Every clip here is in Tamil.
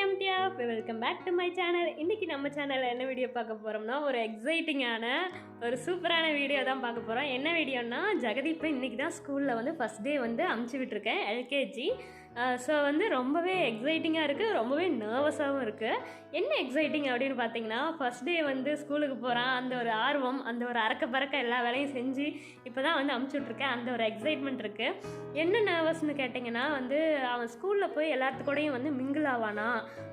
MTF, welcome back to my channel. இன்னைக்கு நம்ம சேனல்ல என்ன வீடியோ பார்க்க போறோம்னா ஒரு எக்ஸைட்டிங்கான ஒரு சூப்பரான வீடியோ தான் பார்க்க போறோம். என்ன வீடியோனா ஜெகதீப்பை இன்னைக்கு தான் ஸ்கூல்ல வந்து ஃபர்ஸ்ட் டே வந்து அனுப்பிச்சு விட்டுருக்கேன் LKG. ஸோ வந்து ரொம்பவே எக்ஸைட்டிங்காக இருக்குது, ரொம்பவே நர்வஸாகவும் இருக்குது. என்ன எக்ஸைட்டிங் அப்படின்னு பார்த்தீங்கன்னா, ஃபஸ்ட் டே வந்து ஸ்கூலுக்கு போகிறான், அந்த ஒரு ஆர்வம், அந்த ஒரு அறக்க பறக்க எல்லா வேலையும் செஞ்சு இப்போ தான் வந்து அனுப்பிச்சி விட்ருக்கேன், அந்த ஒரு எக்ஸைட்மெண்ட் இருக்குது. என்ன நர்வஸ்ன்னு கேட்டிங்கன்னா வந்து அவன் ஸ்கூலில் போய் எல்லாத்துக்கூடையும் வந்து மிங்கிள் ஆவானா,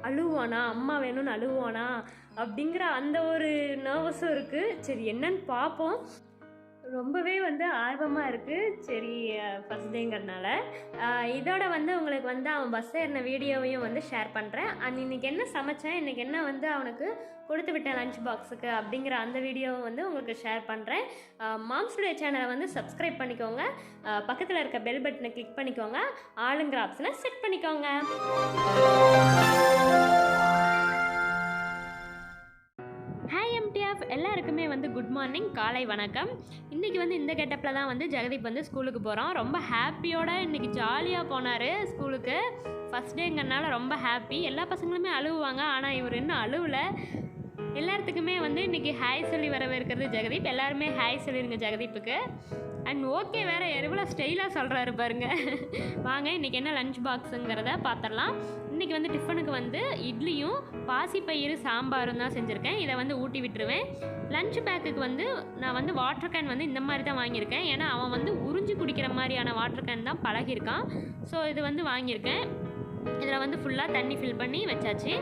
அழுவானா, அம்மா வேணும்னு அழுவானா அப்படிங்கிற அந்த ஒரு நர்வஸும் இருக்குது. சரி என்னன்னு பார்ப்போம். ரொம்பவே வந்து ஆர்வமாக இருக்குது. சரி ஃபஸ்ட் டேங்கிறதுனால இதோட வந்து உங்களுக்கு வந்து அவன் பஸ் ஏறின வீடியோவையும் வந்து ஷேர் பண்ணுறேன். அண்ட் இன்றைக்கி என்ன சமைச்சேன், இன்றைக்கி என்ன வந்து அவனுக்கு கொடுத்து விட்டேன் லஞ்ச் பாக்ஸுக்கு அப்படிங்கிற அந்த வீடியோவை வந்து உங்களுக்கு ஷேர் பண்ணுறேன். மாம்ஸுடைய சேனலை வந்து சப்ஸ்கிரைப் பண்ணிக்கோங்க, பக்கத்தில் இருக்க பெல் பட்டனை கிளிக் பண்ணிக்கோங்க, ஆளுங்கிற ஆப்ஷனை செட் பண்ணிக்கோங்க. ஹாய் MTF, எல்லாருக்குமே வந்து குட் மார்னிங், காலை வணக்கம். இன்றைக்கி வந்து இந்த கெட்டப்பில் தான் வந்து ஜெகதீப் வந்து ஸ்கூலுக்கு போகிறோம். ரொம்ப ஹாப்பியோட இன்றைக்கி ஜாலியாக போனார் ஸ்கூலுக்கு. ஃபஸ்ட் டேங்கிறனால ரொம்ப ஹாப்பி. எல்லா பசங்களுமே அழுவாங்க, ஆனால் இவர் இன்னும் அழுவலை. எல்லாத்துக்குமே வந்து இன்றைக்கி ஹாய் சொல்லி வரவேற்கிறது ஜெகதீப். எல்லாருமே ஹாய் சொல்லிடுங்க ஜெகதீப்புக்கு. அண்ட் ஓகே வேறு எவ்வளோ ஸ்டைலாக சொல்கிறாரு பாருங்க. வாங்க இன்றைக்கி என்ன லஞ்ச் பாக்ஸுங்கிறத பார்த்துடலாம். இன்றைக்கி வந்து டிஃபனுக்கு வந்து இட்லியும் பாசிப்பயிறு சாம்பாரும் தான் செஞ்சுருக்கேன். இதை வந்து ஊட்டி விட்டுருவேன். லஞ்ச் பேக்குக்கு வந்து நான் வந்து வாட்டர் கேன் வந்து இந்த மாதிரி தான் வாங்கியிருக்கேன். ஏன்னா அவன் வந்து உறிஞ்சி குடிக்கிற மாதிரியான வாட்டர் கேன் தான் பழகியிருக்கான். ஸோ இது வந்து வாங்கியிருக்கேன். இதில் வந்து ஃபுல்லாக தண்ணி ஃபில் பண்ணி வச்சாச்சு.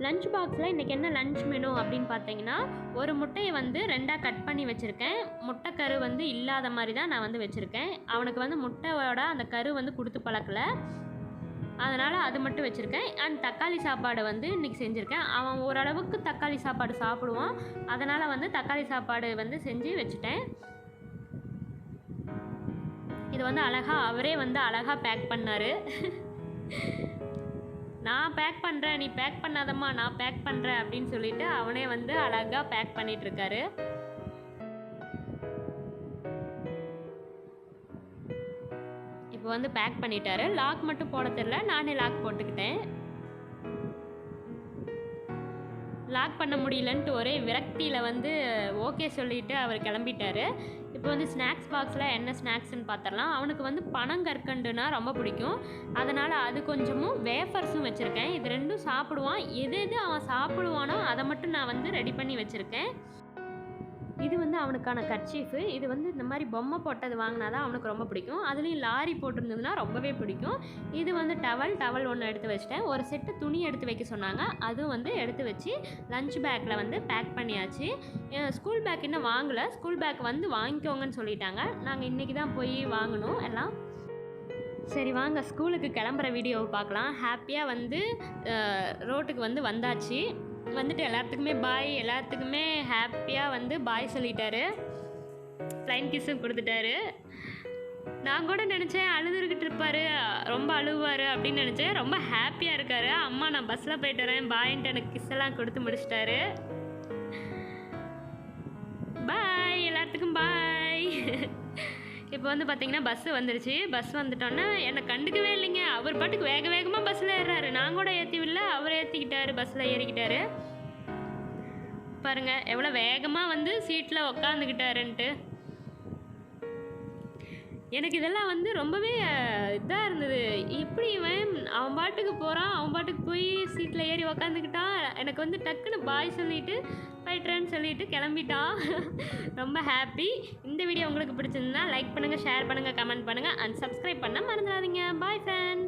லஞ்ச் பாக்ஸில் இன்றைக்கி என்ன லஞ்ச் மெனு அப்படின்னு பார்த்தீங்கன்னா, ஒரு முட்டையை வந்து ரெண்டாக கட் பண்ணி வச்சுருக்கேன். முட்டைக்கரு வந்து இல்லாத மாதிரி தான் நான் வந்து வச்சுருக்கேன். அவனுக்கு வந்து முட்டையோட அந்த கரு வந்து கொடுத்து பழக்கலை, அதனால் அது மட்டும் வச்சுருக்கேன். அண்ட் தக்காளி சாப்பாடு வந்து இன்றைக்கி செஞ்சுருக்கேன். அவன் ஓரளவுக்கு தக்காளி சாப்பாடு சாப்பிடுவான், அதனால் வந்து தக்காளி சாப்பாடு வந்து செஞ்சு வச்சுட்டேன். இது வந்து அழகாக அவரே வந்து அழகாக பேக் பண்ணார். நான் பேக் பண்ணுறேன், நீ பேக் பண்ணாதம்மா, நான் பேக் பண்ணுறேன் அப்படின்னு சொல்லிட்டு அவனே வந்து அழகாக பேக் பண்ணிகிட்ருக்காரு. இப்போ வந்து பேக் பண்ணிட்டாரு. லாக் மட்டும் போட தெரியல, நானே லாக் போட்டுக்கிட்டேன். லாக் பண்ண முடியலன்ட்டு ஒரே விரக்தியில் வந்து ஓகே சொல்லிவிட்டு அவர் கிளம்பிட்டார். இப்போ வந்து ஸ்நாக்ஸ் பாக்ஸில் என்ன ஸ்நாக்ஸ்ன்னு பார்த்துடலாம். அவனுக்கு வந்து பனங்கற்கண்டுனா ரொம்ப பிடிக்கும், அதனால் அது கொஞ்சமும் வேஃபர்ஸும் வச்சுருக்கேன். இது ரெண்டும் சாப்பிடுவான். எது எது அவன் சாப்பிடுவானோ அதை மட்டும் நான் வந்து ரெடி பண்ணி வச்சுருக்கேன். இது வந்து அவனுக்கான கர்ச்சீஃபு. இது வந்து இந்த மாதிரி பொம்மை போட்டது வாங்கினா தான் அவனுக்கு ரொம்ப பிடிக்கும். அதுலேயும் லாரி போட்டிருந்ததுன்னா ரொம்பவே பிடிக்கும். இது வந்து டவல் ஒன்று எடுத்து வச்சிட்டேன். ஒரு செட்டு துணி எடுத்து வைக்க சொன்னாங்க, அதுவும் வந்து எடுத்து வச்சு லஞ்ச் பேக்கில் வந்து பேக் பண்ணியாச்சு. ஸ்கூல் பேக் இன்னும் வாங்கலை, ஸ்கூல் பேக் வந்து வாங்கிக்கோங்கன்னு சொல்லிட்டாங்க. நாங்கள் இன்றைக்கி தான் போய் வாங்கணும் எல்லாம். சரி வாங்க ஸ்கூலுக்கு கிளம்புற வீடியோவை பார்க்கலாம். ஹாப்பியாக வந்து ரோட்டுக்கு வந்து வந்தாச்சு. வந்துட்டு எல்லாத்துக்குமே பாய், எல்லாத்துக்குமே ஹாப்பியாக வந்து பாய் சொல்லிட்டாரு. ஃப்ளைன் கிஸ்ஸும் கொடுத்துட்டாரு. நான் கூட நினச்சேன் அழுதுகிட்டு இருப்பார், ரொம்ப அழுவார் அப்படின்னு நினச்சேன். ரொம்ப ஹாப்பியாக இருக்கார். அம்மா நான் பஸ்ஸில் போயிட்டு வரேன் பாயின்ட்டு எனக்கு கிஸ்ஸெல்லாம் கொடுத்து முடிச்சிட்டாரு. பாய், எல்லாத்துக்கும் பாய். இப்போ வந்து பார்த்திங்கன்னா பஸ்ஸு வந்துடுச்சு. பஸ் வந்துட்டோன்னே என்னை கண்டுக்கவே இல்லைங்க. அவர் பாட்டுக்கு வேகமாக பஸ்ஸில் ஏறுறாரு. நான் கூட ஏற்றிவில்லை, அவர் ஏற்றிக்கிட்டாரு, பஸ்ஸில் ஏறிக்கிட்டாரு. பாருங்கள் எவ்வளோ வேகமாக வந்து சீட்டில் உக்காந்துக்கிட்டாருன்ட்டு. எனக்கு இதெல்லாம் வந்து ரொம்பவே இதாக இருந்தது. எப்படி அவன் பாட்டுக்கு போகிறான், அவன் பாட்டுக்கு போய் சீட்டில் ஏறி உக்காந்துக்கிட்டான். எனக்கு வந்து டக்குன்னு பாய் சொல்லிவிட்டு போய்ட்றேன்னு சொல்லிவிட்டு கிளம்பிட்டான். ரொம்ப ஹாப்பி. இந்த வீடியோ உங்களுக்கு பிடிச்சிருந்தா லைக் பண்ணுங்கள், ஷேர் பண்ணுங்கள், கமெண்ட் பண்ணுங்கள் அண்ட் சப்ஸ்கிரைப் பண்ண மறந்துடாதீங்க. Bye friends.